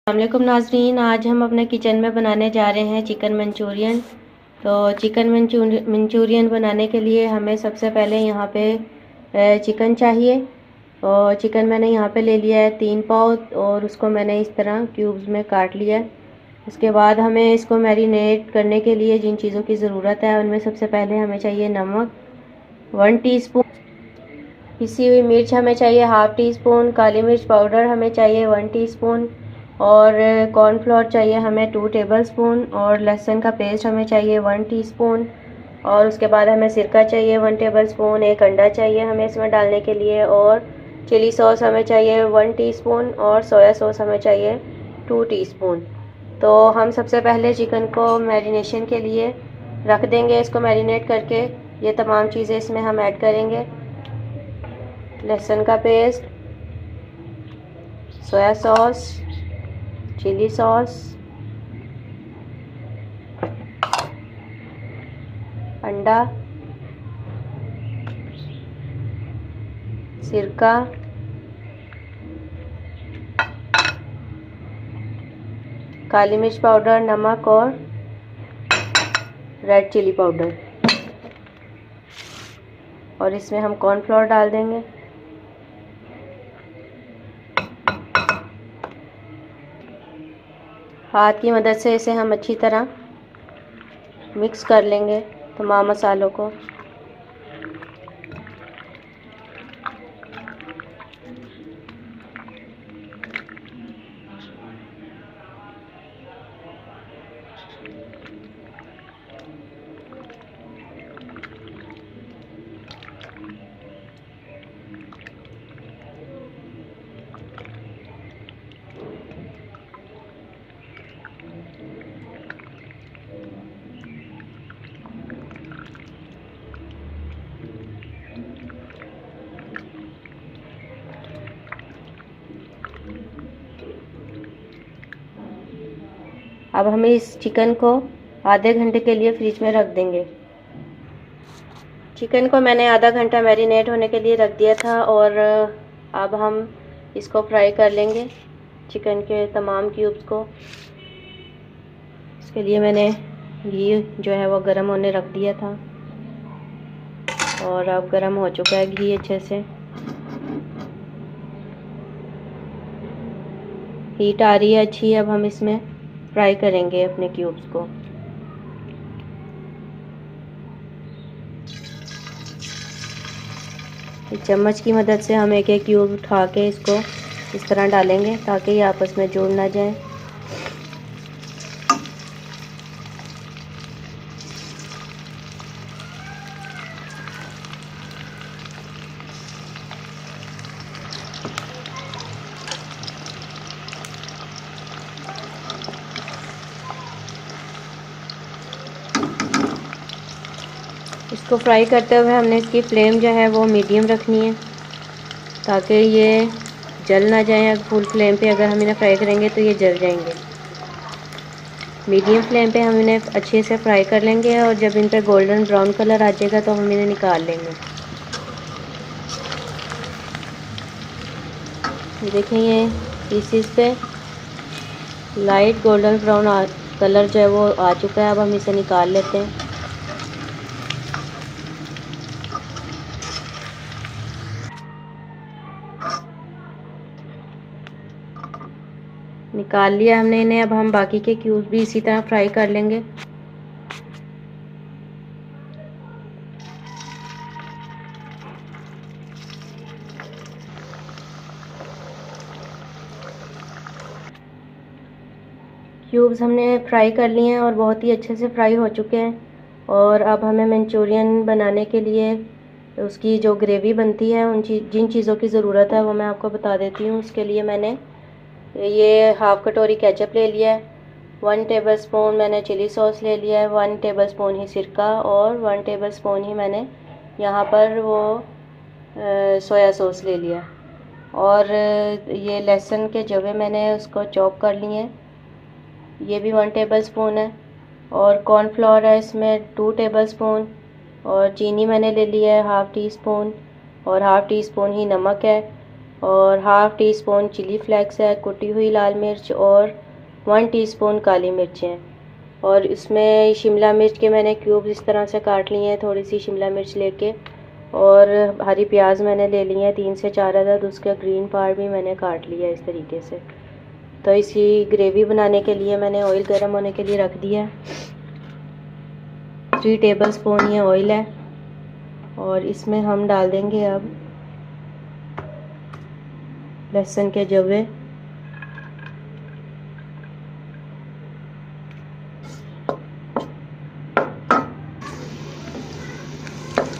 अस्सलामुअलैकुम नाज़रीन, आज हम अपने किचन में बनाने जा रहे हैं चिकन मंचूरियन। तो चिकन मंचूरियन बनाने के लिए हमें सबसे पहले यहाँ पे चिकन चाहिए। और चिकन मैंने यहाँ पे ले लिया है 3 पाव और उसको मैंने इस तरह क्यूब्स में काट लिया है। उसके बाद हमें इसको मैरिनेट करने के लिए जिन चीज़ों की ज़रूरत है उनमें सबसे पहले हमें चाहिए नमक 1 टीस्पून, पिसी हुई मिर्च हमें चाहिए 1/2 टीस्पून, काली मिर्च पाउडर हमें चाहिए 1 टीस्पून और कॉर्नफ्लोर चाहिए हमें 2 टेबलस्पून और लहसुन का पेस्ट हमें चाहिए 1 टीस्पून। और उसके बाद हमें सिरका चाहिए 1 टेबलस्पून, एक अंडा चाहिए हमें इसमें डालने के लिए और चिली सॉस हमें चाहिए 1 टीस्पून और सोया सॉस हमें चाहिए 2 टीस्पून। तो हम सबसे पहले चिकन को मैरिनेशन के लिए रख देंगे, इसको मैरिनेट करके ये तमाम चीज़ें इसमें हम ऐड करेंगे। लहसुन का paste, soya sauce, chilli sauce, अंडा, सिरका, काली मिर्च पाउडर, नमक और रेड चिली पाउडर। और इसमें हम कॉर्नफ्लोर डाल देंगे। हाथ की मदद से इसे हम अच्छी तरह मिक्स कर लेंगे तमाम मसालों को। अब हम इस चिकन को आधे घंटे के लिए फ्रिज में रख देंगे। चिकन को मैंने आधा घंटा मैरिनेट होने के लिए रख दिया था और अब हम इसको फ्राई कर लेंगे, चिकन के तमाम क्यूब्स को। इसके लिए मैंने घी जो है वो गर्म होने रख दिया था और अब गर्म हो चुका है घी अच्छे से। हीट आ रही है अच्छी। अब हम इसमें फ्राई करेंगे अपने क्यूब्स को। इस चम्मच की मदद से हम एक एक क्यूब उठा के इसको इस तरह डालेंगे ताकि ये आपस में जुड़ ना जाए। इसको फ्राई करते हुए हमने इसकी फ्लेम जो है वो मीडियम रखनी है ताकि ये जल ना जाए। फुल फ्लेम पे अगर हम इन्हें फ्राई करेंगे तो ये जल जाएंगे। मीडियम फ्लेम पे हम इन्हें अच्छे से फ्राई कर लेंगे और जब इन पे गोल्डन ब्राउन कलर आ जाएगा तो हम इन्हें निकाल लेंगे। देखें ये पीसीस पे लाइट गोल्डन ब्राउन कलर जो है वो आ चुका है। अब हम इसे निकाल लेते हैं। निकाल लिया हमने इन्हें। अब हम बाकी के क्यूब्स भी इसी तरह फ्राई कर लेंगे। क्यूब्स हमने फ्राई कर लिए हैं और बहुत ही अच्छे से फ्राई हो चुके हैं। और अब हमें मंचूरियन बनाने के लिए उसकी जो ग्रेवी बनती है जिन चीज़ों की ज़रूरत है वो मैं आपको बता देती हूँ। उसके लिए मैंने ये हाफ़ कटोरी केचप ले लिया है, 1 टेबलस्पून मैंने चिली सॉस ले लिया है, 1 टेबलस्पून ही सिरका और 1 टेबलस्पून ही मैंने यहाँ पर वो सोया सॉस ले लिया। और ये लहसुन के जवे मैंने उसको चॉप कर लिए हैं, ये भी 1 टेबलस्पून है। और कॉर्नफ्लोर है इसमें 2 टेबलस्पून और चीनी मैंने ले लिया है 1/2 टीस्पून और 1/2 टीस्पून ही नमक है। और half teaspoon chilli flakes है, कुटी हुई लाल मिर्च और 1 टीस्पून काली मिर्च हैं। और इसमें शिमला मिर्च के मैंने क्यूब इस तरह से काट लिए हैं, थोड़ी सी शिमला मिर्च लेके। और हरी प्याज मैंने ले ली है 3 से 4 अदद, उसका ग्रीन पार्ट भी मैंने काट लिया इस तरीके से। तो इसी ग्रेवी बनाने के लिए मैंने ऑयल गर्म होने के लिए रख दिया। 3 टेबल स्पून ये ऑयल है और इसमें हम डाल देंगे अब लहसुन के जवे।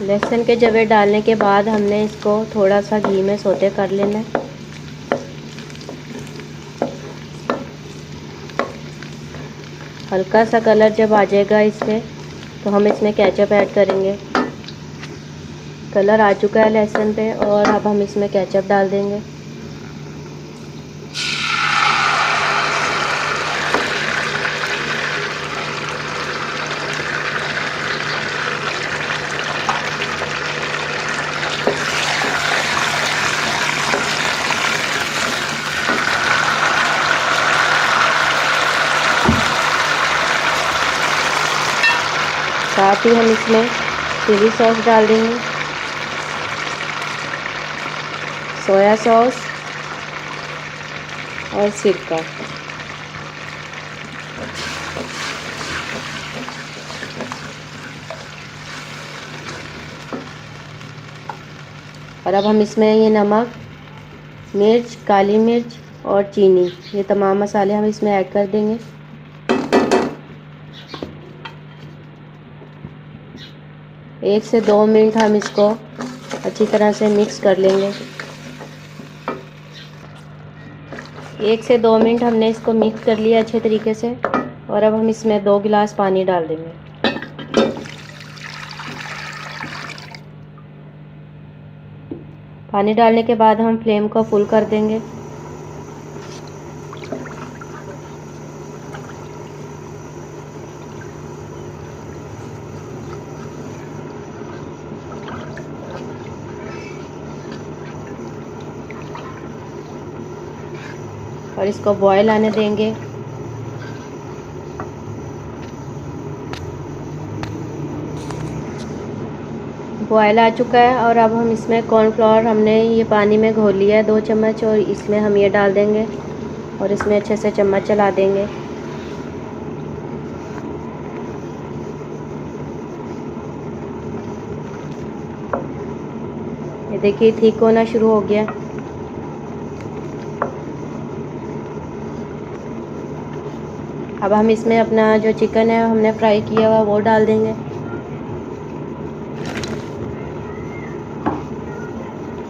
लहसुन के जवे डालने के बाद हमने इसको थोड़ा सा घी में सौते कर लेना है। हल्का सा कलर जब आ जाएगा इसमें तो हम इसमें केचप ऐड करेंगे। कलर आ चुका है लहसुन पे और अब हम इसमें केचप डाल देंगे। साथ ही हम इसमें चिली सॉस डाल देंगे, सोया सॉस और सिरका। और अब हम इसमें ये नमक, मिर्च, काली मिर्च और चीनी, ये तमाम मसाले हम इसमें ऐड कर देंगे। एक से 2 मिनट हम इसको अच्छी तरह से मिक्स कर लेंगे। 1 से 2 मिनट हमने इसको मिक्स कर लिया अच्छे तरीके से। और अब हम इसमें 2 गिलास पानी डाल देंगे। पानी डालने के बाद हम फ्लेम को फुल कर देंगे। और इसको बॉयल आने देंगे। बॉयल आ चुका है और अब हम इसमें कॉर्नफ्लोर हमने ये पानी में घोल लिया है 2 चम्मच, और इसमें हम ये डाल देंगे और इसमें अच्छे से चम्मच चला देंगे। ये देखिए थिक होना शुरू हो गया। अब हम इसमें अपना जो चिकन है हमने फ्राई किया हुआ वो डाल देंगे।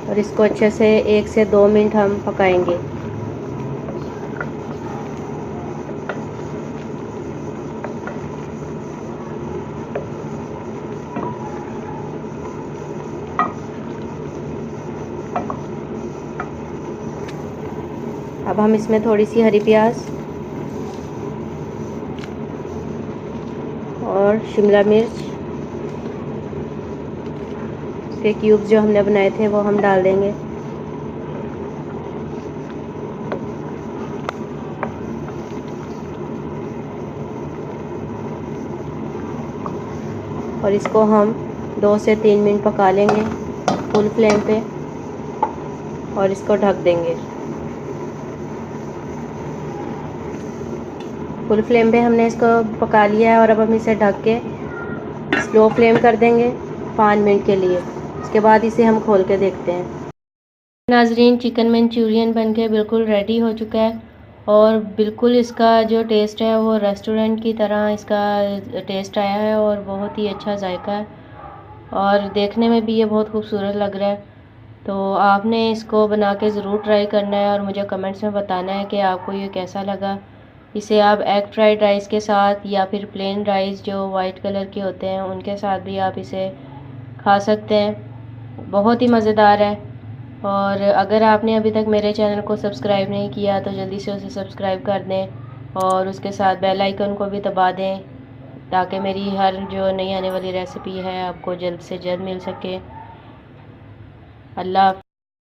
और इसको अच्छे से 1 से 2 मिनट हम पकाएंगे। अब हम इसमें थोड़ी सी हरी प्याज और शिमला मिर्च के क्यूब्स जो हमने बनाए थे वो हम डाल देंगे। और इसको हम 2 से 3 मिनट पका लेंगे फुल फ्लेम पे और इसको ढक देंगे। फुल फ्लेम पे हमने इसको पका लिया है और अब हम इसे ढक के स्लो फ्लेम कर देंगे 5 मिनट के लिए। उसके बाद इसे हम खोल के देखते हैं। नाजरीन, चिकन मंचूरियन बनके बिल्कुल रेडी हो चुका है और बिल्कुल इसका जो टेस्ट है वो रेस्टोरेंट की तरह इसका टेस्ट आया है और बहुत ही अच्छा जायका है और देखने में भी ये बहुत खूबसूरत लग रहा है। तो आपने इसको बना के ज़रूर ट्राई करना है और मुझे कमेंट्स में बताना है कि आपको ये कैसा लगा। इसे आप एग फ्राइड राइस के साथ या फिर प्लेन राइस जो वाइट कलर के होते हैं उनके साथ भी आप इसे खा सकते हैं। बहुत ही मज़ेदार है। और अगर आपने अभी तक मेरे चैनल को सब्सक्राइब नहीं किया तो जल्दी से उसे सब्सक्राइब कर दें और उसके साथ बेल आइकन को भी दबा दें ताकि मेरी हर जो नई आने वाली रेसिपी है आपको जल्द से जल्द मिल सके। अल्लाह।